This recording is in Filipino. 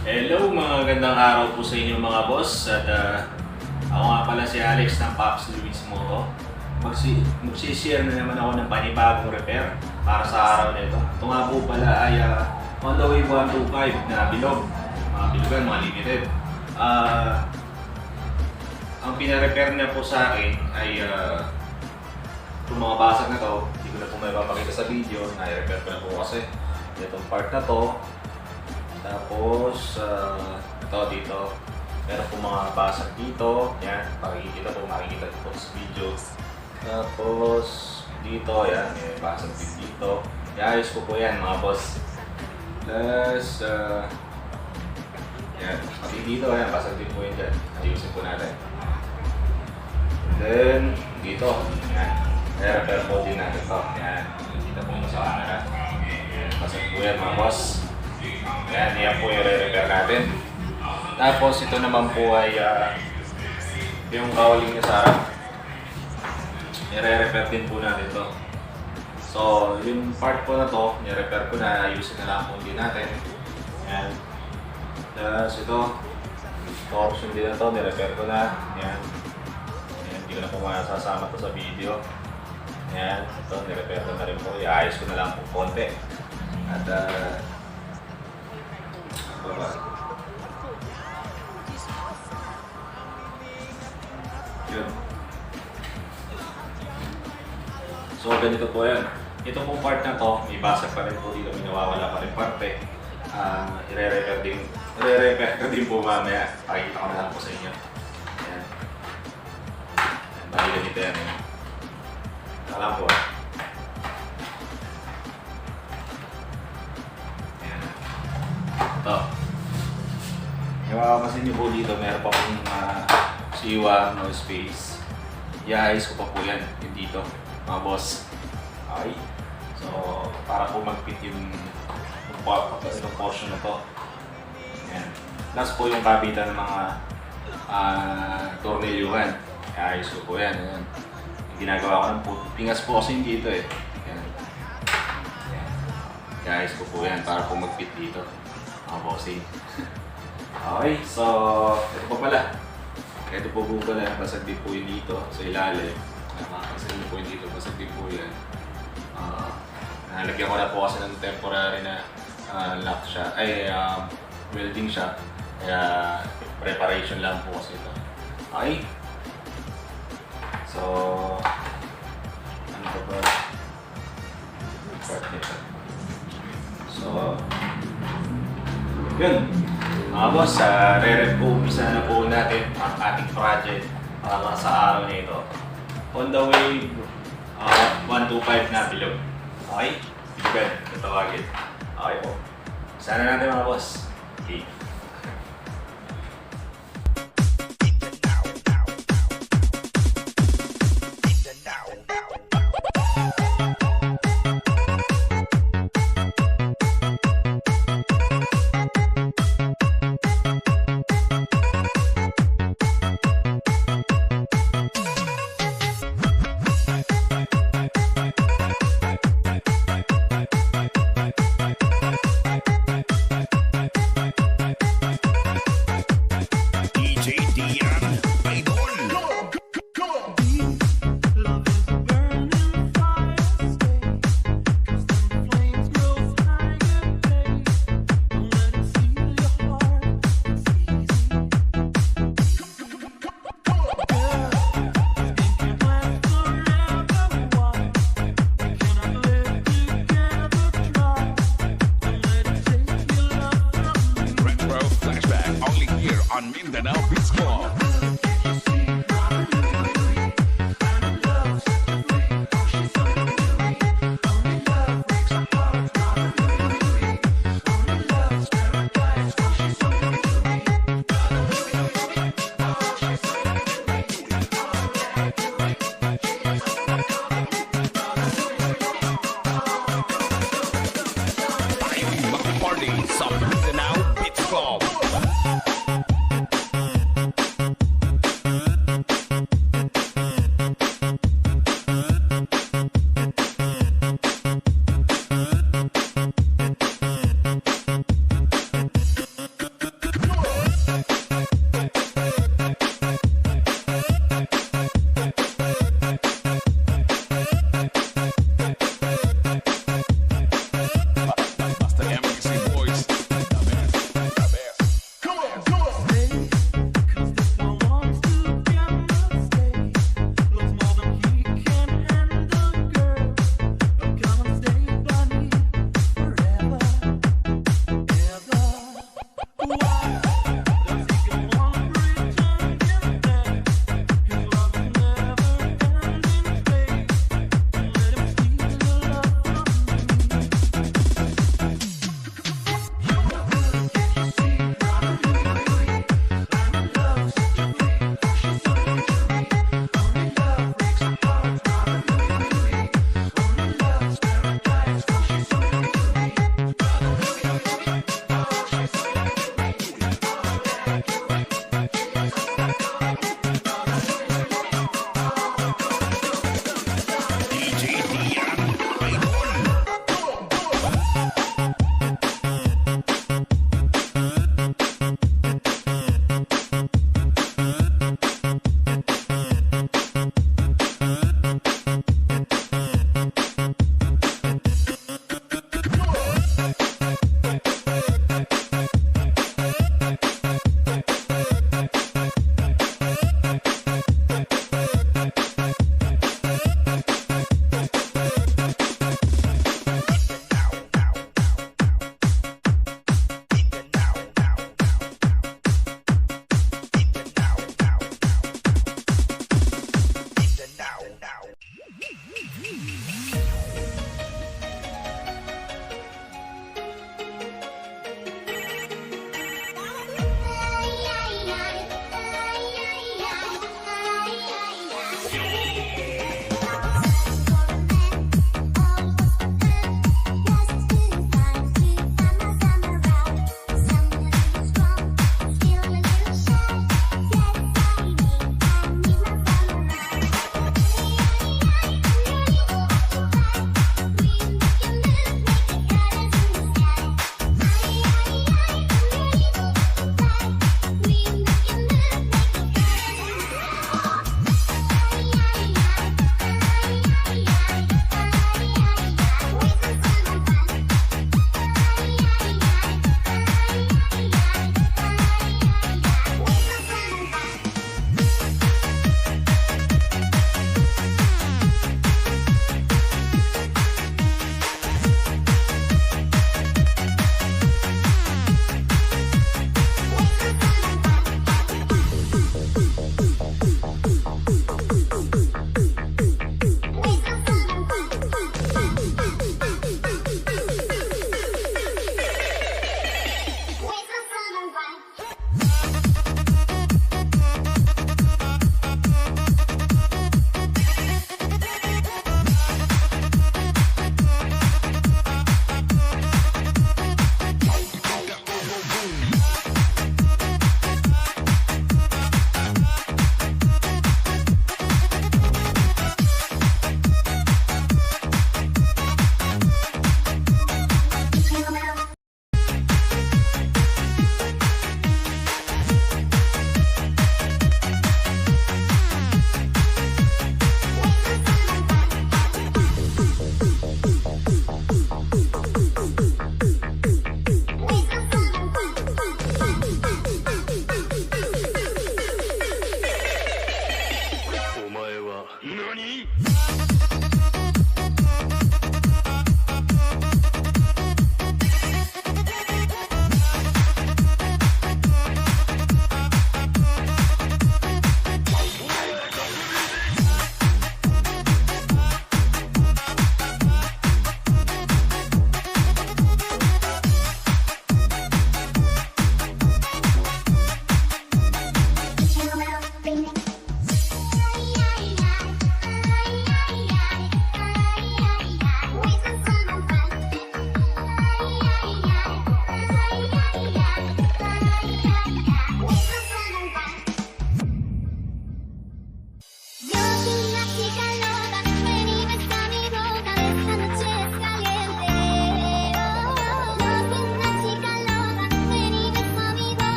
Hello, mga gandang araw po sa inyo mga boss. At ako nga pala si Alex ng Paps MOTO. Magsishare na naman ako ng panibagong repair para sa araw na ito. Ito nga po pala ay on the way 125 na bilog. Mga bilugan, mga limited. Ang pina-repair niya po sa akin ay itong mga basag na to. Hindi ko na po may papakita sa video. Na-repair ko na po kasi itong part na to. Tapos, ito dito, meron po mga basag dito. Yan, makikita po sa video. Tapos, dito, yan, may basag din dito. Iayos ko po yan mga boss. Plus, yan, pati dito, yan, basag din po yan dyan. Ayusin po natin. And then, dito, yan, repair po din natin ito. Yan, nakikita po sa camera. Basag po yan mga boss. Yan po yung re-repair natin. Tapos ito naman po ay yung cowling niya sa harap. I-re-repair din po natin ito. So, yung part po na to, i-repair ko na, ayusin na lang po din natin. Yan. Tapos ito, torsion din na to, i-repair ko na. Yan. Yan, hindi ko na po masasama to sa video. Yan, ito, i-repair ko na rin po. I-ayos ko na lang po konti. At yun. So ganito po yan. Ito pong part na to, may basag pa rin po dito, may nawawala pa rin parte. I-re-repair ko din po mamaya. Pakikita ko na lang po sa inyo. Ayan. Bali ganito yan. Alam po. Ayan. Ito. Yung makakasin nyo po dito, meron pa pong siwa, no space. I-ayos ko pa po yan, yung dito, mga boss. Okay? So, para po mag-fit yung portion na to. Ayan. Last po yung kabitan ng mga tornilyuhan. I-ayos ko po yan. Ayan. Yung ginagawa ko ng pingas po kasi dito eh. Ayan. Ayan. I-ayos ko po yan para po mag-fit dito, mga bossing. Okay, so ito po pala. Ito po pala, basag din po yun dito sa ilalim. Makakasin po yun dito, basag din po yan. Nalagyan ko na po kasi ng temporary na lock siya, welding siya. Kaya preparation lang po kasi ito. Okay? So, ano pa ba? Part nito. So, yun. Mga boss, re-umpisa na po natin ang ating project para sa araw na ito. On the way, 125 na bilog. Okay? Bilugan, natawagin. Okay po. Sana natin mga boss. Okay. Mindanao Beats Club.